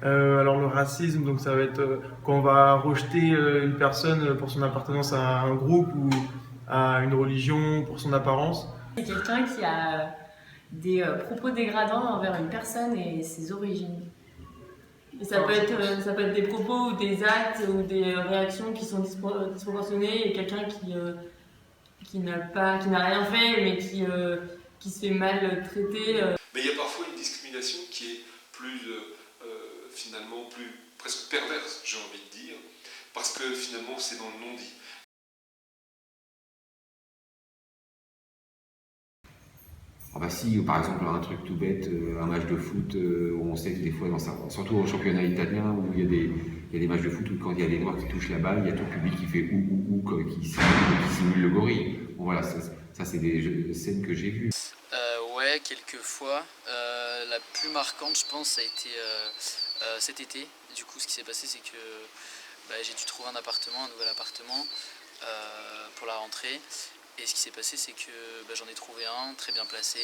Alors le racisme, donc ça va être quand on va rejeter une personne pour son appartenance à un groupe ou à une religion, pour son apparence. C'est quelqu'un qui a des propos dégradants envers une personne et ses origines. Et ça peut être des propos ou des actes ou des réactions qui sont disproportionnées et quelqu'un qui n'a rien fait mais qui se fait mal traiter. Mais il y a parfois une discrimination qui est plus, finalement, plus presque perverse, j'ai envie de dire, parce que finalement c'est dans le non-dit. Ah bah si, par exemple, un truc tout bête, un match de foot, où on sait que des fois, surtout au championnat italien, où il y a des matchs de foot où quand il y a les noirs qui touchent la balle, il y a tout le public qui fait qui simule le gorille. Bon voilà, ça c'est des scènes que j'ai vues. Ouais, quelques fois. La plus marquante, je pense, ça a été cet été. Du coup, ce qui s'est passé, c'est que j'ai dû trouver un nouvel appartement pour la rentrée. Et ce qui s'est passé, c'est que j'en ai trouvé un très bien placé,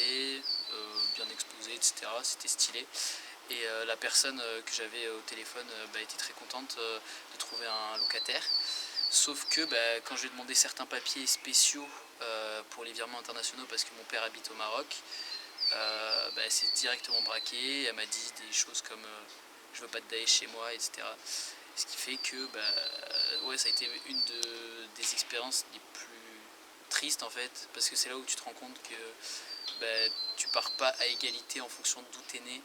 bien exposé, etc. C'était stylé. Et la personne que j'avais au téléphone était très contente de trouver un locataire. Sauf que quand je lui ai demandé certains papiers spéciaux pour les virements internationaux parce que mon père habite au Maroc, elle s'est directement braquée. Elle m'a dit des choses comme je veux pas de Daesh chez moi, etc. Ce qui fait que ouais, ça a été une des expériences les plus tristes en fait, parce que c'est là où tu te rends compte que tu pars pas à égalité en fonction d'où t'es né.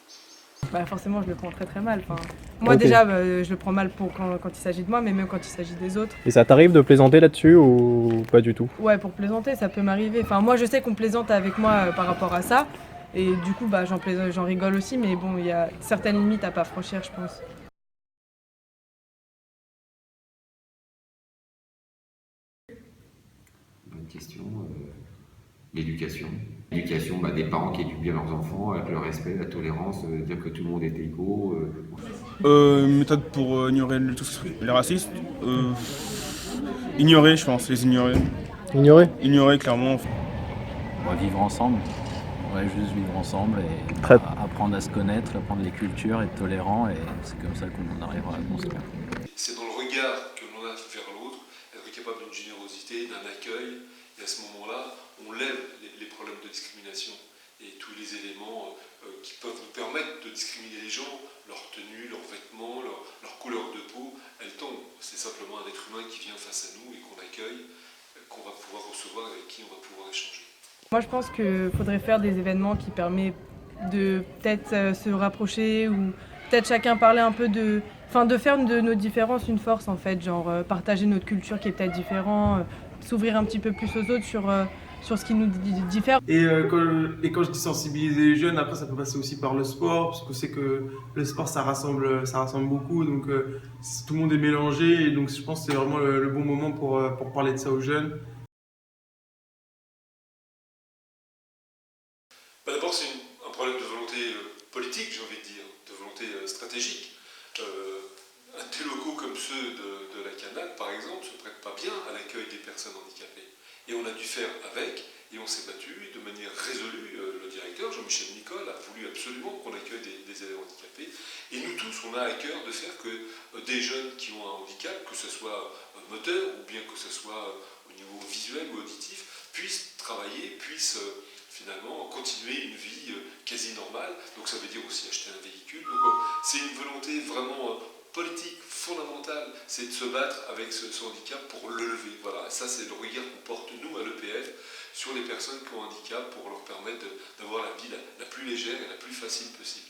Bah forcément, je le prends très très mal. Enfin, moi déjà, je le prends mal quand il s'agit de moi, mais même quand il s'agit des autres. Et ça t'arrive de plaisanter là-dessus ou pas du tout? Ouais, pour plaisanter, ça peut m'arriver. Enfin, moi, je sais qu'on plaisante avec moi par rapport à ça. Et du coup, j'en rigole aussi, mais bon, il y a certaines limites à pas franchir, je pense. Bonne question. L'éducation. L'éducation des parents qui éduquent bien leurs enfants avec le respect, la tolérance, dire que tout le monde est égaux. Une méthode pour ignorer les racistes. Ignorer, je pense, les ignorer. Ignoré? Ignorer, clairement. Vivre ensemble, ouais, juste vivre ensemble et Très- apprendre à se connaître, apprendre les cultures, être tolérant, et c'est comme ça qu'on arrivera à construire. C'est dans le regard que l'on a vers l'autre, être capable d'une générosité, d'un accueil, et à ce moment-là, on lève les problèmes de discrimination et tous les éléments qui peuvent nous permettre de discriminer les gens, leur tenue, leurs vêtements, leur couleur de peau, elles tombent. C'est simplement un être humain qui vient face à nous et qu'on accueille, qu'on va pouvoir recevoir, avec qui on va pouvoir échanger. Moi, je pense qu'il faudrait faire des événements qui permettent de peut-être se rapprocher ou peut-être chacun parler un peu de faire de nos différences une force en fait, genre partager notre culture qui est peut-être différent, s'ouvrir un petit peu plus aux autres sur ce qui nous diffère. Et quand je dis sensibiliser les jeunes, après ça peut passer aussi par le sport, parce qu'on sait que le sport ça rassemble beaucoup, donc tout le monde est mélangé, et donc je pense que c'est vraiment le bon moment pour parler de ça aux jeunes. D'abord, c'est un problème de volonté politique, j'ai envie de dire, de volonté stratégique. Des locaux comme ceux de la Canal, par exemple, ne se prêtent pas bien à l'accueil des personnes handicapées. Et on a dû faire avec, et on s'est battu de manière résolue. Le directeur, Jean-Michel Nicole, a voulu absolument qu'on accueille des élèves handicapés. Et nous tous, on a à cœur de faire que des jeunes qui ont un handicap, que ce soit moteur ou bien que ce soit au niveau visuel ou auditif, puissent travailler, puissent finalement continuer une vie quasi normale. Donc ça veut dire aussi acheter un véhicule. Donc c'est une volonté vraiment politique fondamentale, c'est de se battre avec ce handicap pour le lever. Voilà, ça c'est le regard qu'on porte nous à l'EPF sur les personnes qui ont un handicap pour leur permettre d'avoir la vie la plus légère et la plus facile possible.